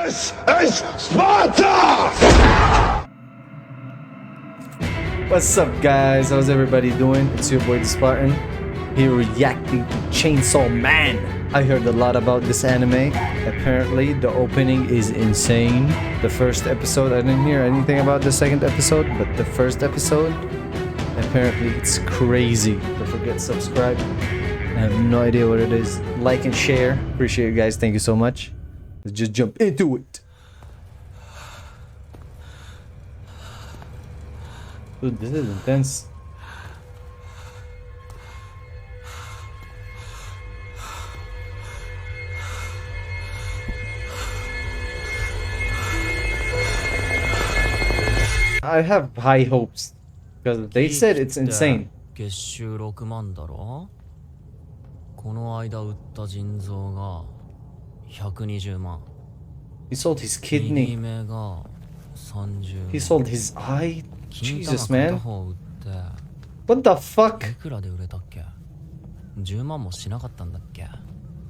This is Sparta! What's up, guys? How's everybody doing? It's your boy the Spartan here reacting to Chainsaw Man. I heard a lot about this anime. Apparently the opening is insane. The first episode, I didn't hear anything about the second episode, but the first episode, apparently it's crazy. Don't forget to subscribe. I have no idea what it is. Like and share. Appreciate you guys. Thank you so much. Let's just jump into it. Dude, this is intense. I have high hopes because they said it's insane. 月収6万だろ。この間売った腎臓が120万。 He sold his 右 kidney. 目が30 He sold his eye. 金 Jesus, 玉片 man. 方売って What the fuck? いくらで売れたっけ。10万もしなかったんだっけ。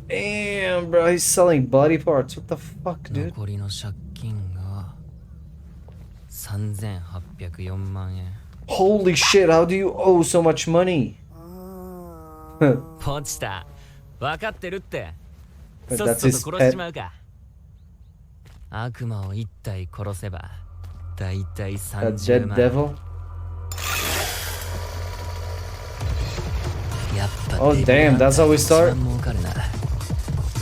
Damn, bro. He's selling body parts. What the fuck, dude? 残りの借金が3804万円。 Holy shit. How do you owe so much money? ポチタ、分かってるって。 But さっ that's さ his と殺し pet. ちまうか。悪魔を一体殺せばだいたい That 30 dead 万。 devil? やっぱ Oh, damn. That's how we start? 一番儲かるな。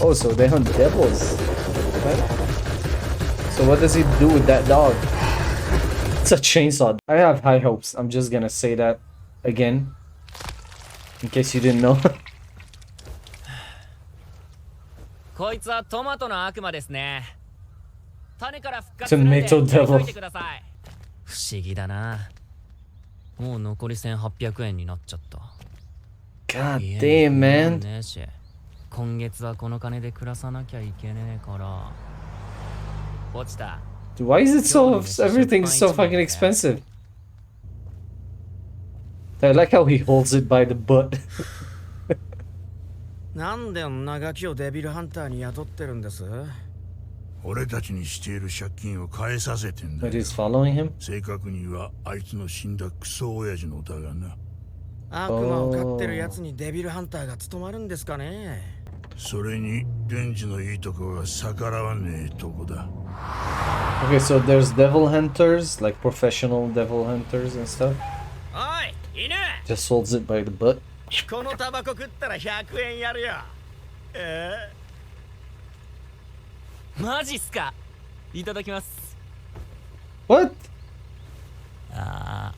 Oh, so they hunt devils. What? So what does he do with that dog? It's a chainsaw. I have high hopes. I'm just gonna say that again. In case you didn't know. こいつはトマトの悪魔ですね。種から復活するんで Tomato 覚えてお devil. いてください。不思議だな。もう残り1800円になっちゃった。 God 家に damn, 車も man. ねえし、今月はこの金で暮らさなきゃいけねえから。落ちた。 Dude, why is it so... Everything's so fucking expensive. I like how he holds it by the butt. なんであんなガキをデビルハンターに雇ってるんです？俺たちにしている借金を返させてんだ But よ。 he's following him? 正確にはあいつの死んだクソ親父のだがな。悪魔を飼ってるやつにデビルハンターが務まるんですかね？それにデンジのいいとこが逆らわねえとこだ。Okay, so there's devil hunters, like professional devil hunters and stuff. おい、犬！ Just holds it by the butt. このタバコ食ったら100円やるよ。マジっすか。いただきます。 What? あ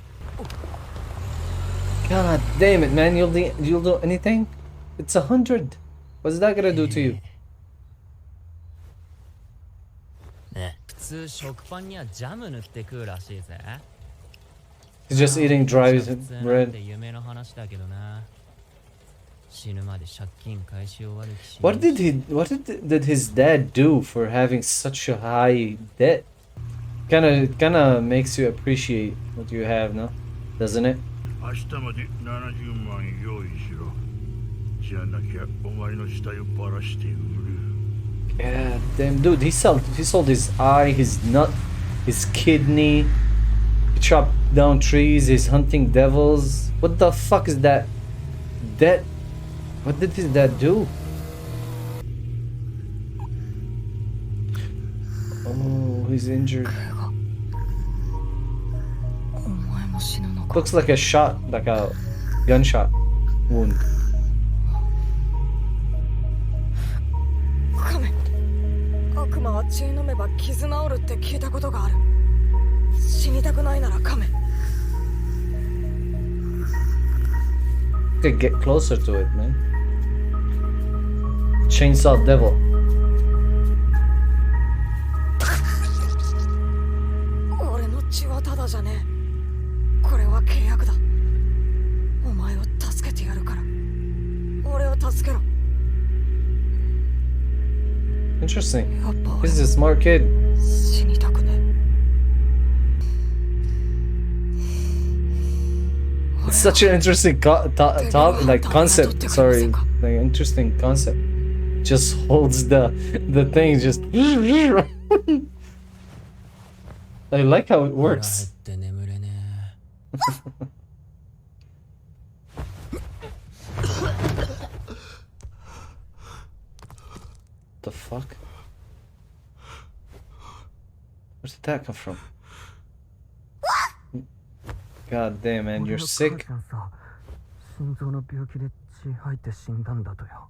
God damn it, man. You'll do anything? It's 100. What's that gonna do to you? ね、普通食パンにはジャム塗って食うらしいぜ。 He's just eating dry 普通なん bread. て夢の話だけどな。死ぬまで借金返し終わる気し。 What did his dad do for having such a high debt? Kinda makes you appreciate what you have, no? Doesn't it? 明日まで70万用意しろ。じゃなきゃお前の死体をばらして売る。 God damn, dude, he sold his eye, his nut, his kidney. He chopped down trees. He's hunting devils. What the fuck is that? What did his dad do? Oh, he's injured. Looks like a shot, like a gunshot wound. カメ、悪魔は血飲めば傷治るって聞いたことがある。死にたくないならカメ。 You could get closer to it, man. Chainsaw devil. 俺の血はただじゃねえ。これは契約だ。お前を助けてやるから。俺を助けろ。 Interesting. やっぱ He's a smart kid. 死にたくねえ。 It's such an interesting concept. Sorry, like interesting concept. Just holds the thing. Just I like how it works. 腹減って眠れね The fuck? Where did that come from? God damn, man, you're sick. 心臓の病気で血吐いて死んだんだとよ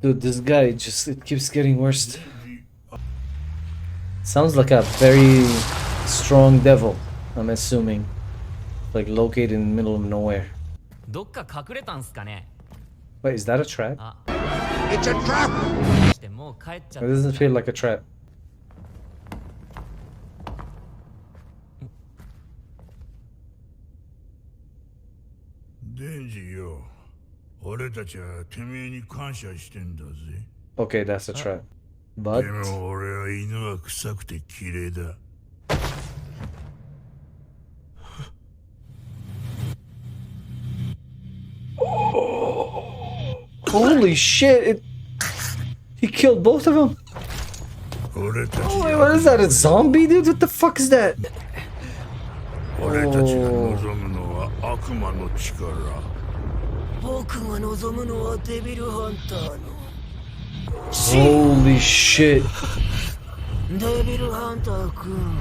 Dude, this guy just it keeps getting worse. Sounds like a very strong devil, I'm assuming. Like located in the middle of nowhere. どっか隠れたんすかね Wait, is that a trap? あ It's a trap! してもう帰っちゃ It った doesn't feel like a trap. デンジよ、俺たちはてめえに感謝してんだぜ。 Okay, that's a trap. But でも俺は犬は臭くて綺麗だ。holy shit! He killed both of them. 俺たち Oh, wait, what is that? A zombie, dude? What the fuck is that? 俺たちが望むのは悪魔の力。僕が望むのはデビルハンターの Holy shit! デビルハンターくん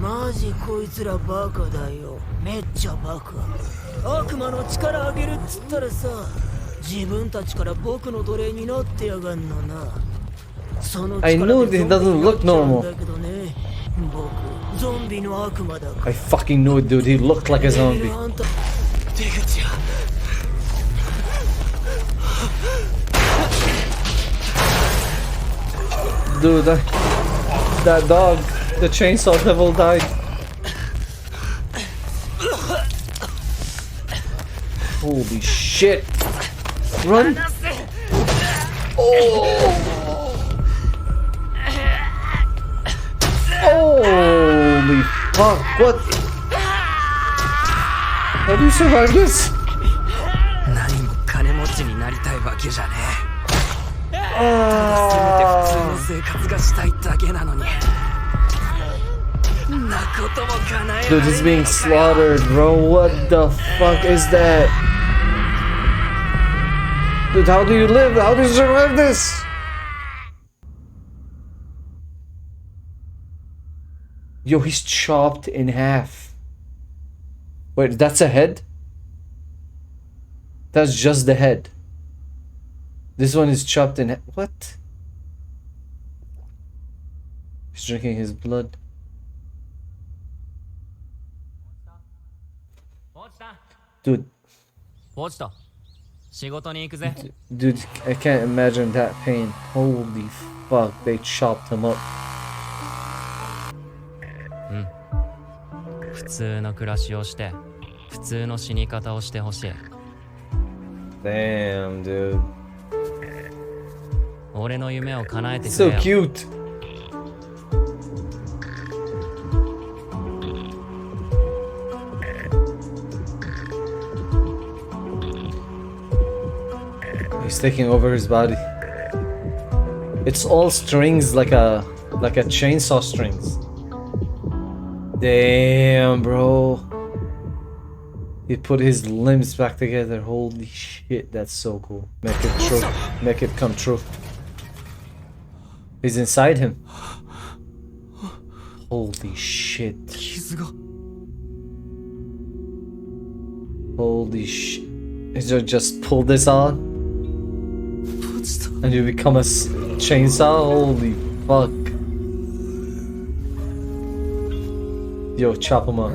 マジこいつらバカだよめっちゃバカ悪魔の力あげるっつったらさ自分たちから僕の奴隷になってやがんのなその I know that he doesn't look normal. だけどね僕ゾンビの悪魔だから I fucking knew it, dude. He looked like a デビ zombie. ルハンター出口や Dude, that dog, the chainsaw devil died. Holy shit. Run. Oh. Holy fuck, what? How do you survive this? 何も金持ちになりたいわけじゃねえ Ah. せめて普通の生活がしたいだけなのにんなことも叶え Dude, he's being slaughtered, bro. What the fuck is that? Dude, how do you live? How do you survive this? Yo, he's chopped in half. Wait, that's a head? That's just the head. This one is chopped in half. What? He's drinking his blood. 落ちた Dude, 落ちた仕事に行くぜ dude, I can't imagine that pain. Holy fuck, they chopped him up. 普通の暮らしをして普通の死に方をしてほしい Damn, dude. 俺の夢を叶えてく So れよ cute. He's taking over his body. It's all strings like a chainsaw strings. Damn, bro. He put his limbs back together. Holy shit, that's so cool. Make it true. Make it come true. He's inside him. Holy shit. Holy shit. Just pull this on and you become a chainsaw? Holy fuck. Yo, chop him up.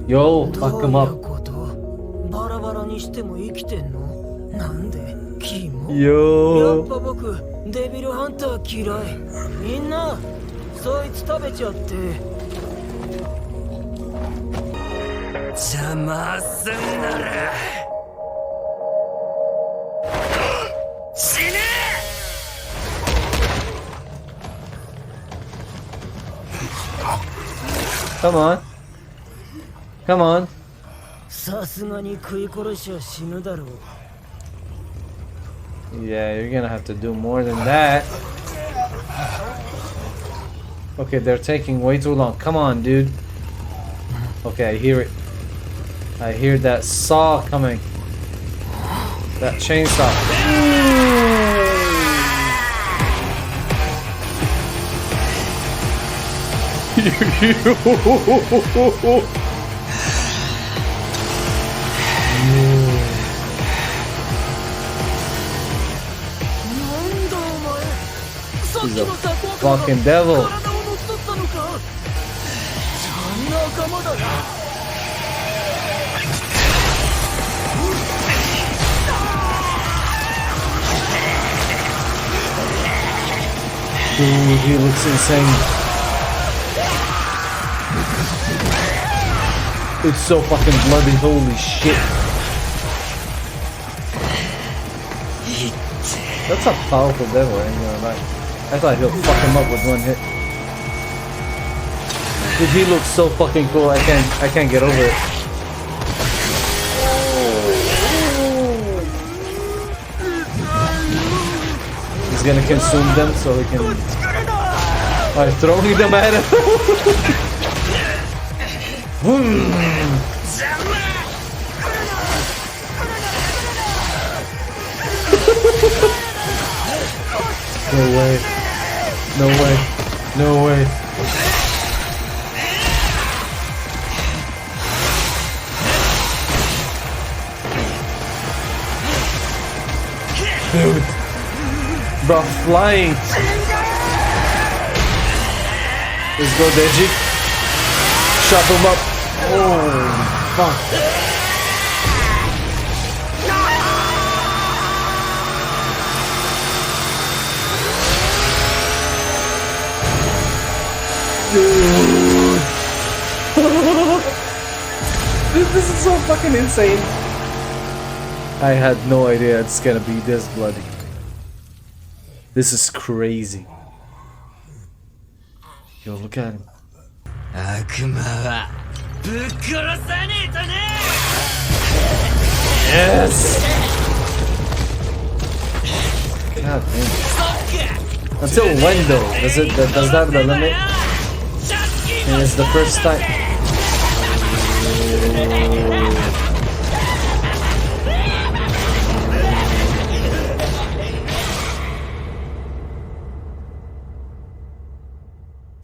Yo, fuck him up. バラバラにしても生きてんのなんでキモ Yo. やっぱ僕デビルハンター嫌いみんなそいつ食べちゃって邪魔すんなら死ね Come on. Come on. さすがに食い殺しは死ぬだろう Yeah, you're gonna have to do more than that. Okay, they're taking way too long. Come on, dude. Okay, I hear it. I hear that saw coming. That chainsaw. He's a fucking devil. Dude, he looks insane. It's so fucking bloody, holy shit. That's a powerful devil, I ain't gonna lie. I thought he'll fuck him up with one hit. Dude, he looks so fucking cool, I can't get over it. He's gonna consume them so he can... by throwing them at him. No way. No way. No way. Dude. Bro, flying. Let's go, Denji. Shut him up. Oh, fuck. Dude. This is so fucking insane. I had no idea it's gonna be this bloody. This is crazy. Yo, look at him. Yes! God damn. Until when though? Does that have the limit? And it's the first time.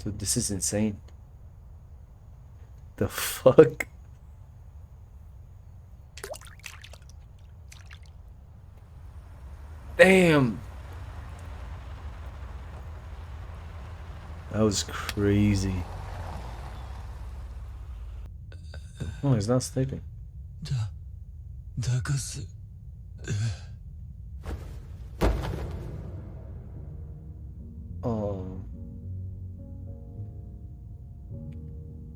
Dude, this is insane. The fuck? Damn. That was crazy. Oh, he's not sleeping. Oh.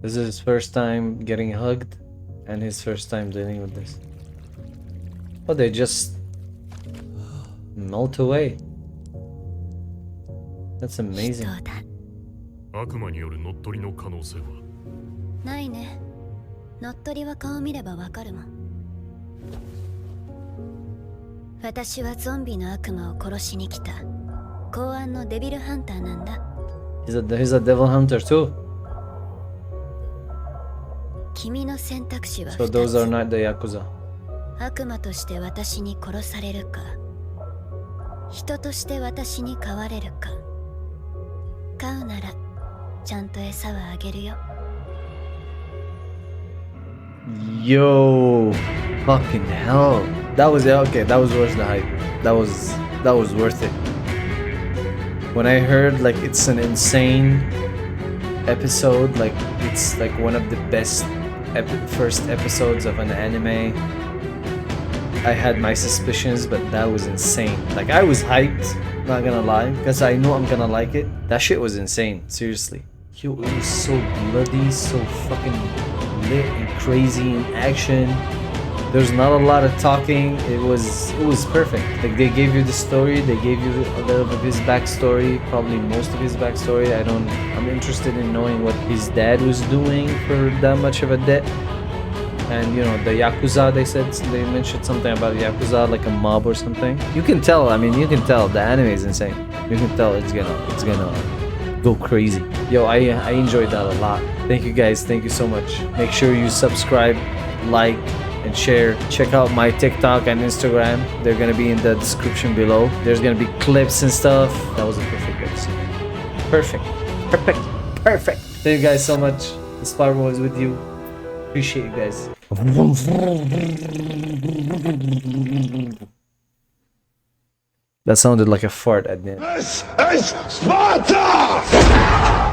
This is his first time getting hugged and his first time dealing with this. Oh, they just melt away. That's amazing. 悪魔による乗っ取りの可能性はないね。乗っ取りは顔見ればわかるもん。私はゾンビの悪魔を殺しに来た公安のデビルハンターなんだ。He's a devil hunter too. 君の選択肢は2 So つ。 those are not the Yakuza. 悪魔として私に殺されるか、人として私に飼われるか。飼うならちゃんと餌はあげるよ。Yo, fucking hell. That was okay. That was worth the hype. That was worth it. When I heard like it's an insane episode, like it's like one of the best first episodes of an anime, I had my suspicions, but that was insane. Like I was hyped, not gonna lie, because I know I'm gonna like it. That shit was insane, seriously. Yo, it was so bloody, so fucking lit and crazy in action. There's not a lot of talking. It was perfect. Like they gave you the story, they gave you a little bit of his backstory, probably most of his backstory. I'm interested in knowing what his dad was doing for that much of a debt. And you know, the Yakuza, they mentioned something about Yakuza, like a mob or something. You can tell, I mean, you can tell the anime is insane. You can tell it's gonna go crazy. Yo, I enjoyed that a lot. Thank you guys. Thank you so much. Make sure you subscribe, like, and share. Check out my TikTok and Instagram. They're gonna be in the description below. There's gonna be clips and stuff. That was a perfect episode. Perfect. Perfect. Perfect. Thank you guys so much. The Sparrow was with you. Appreciate you guys. That sounded like a fart at the end. This is Sparta!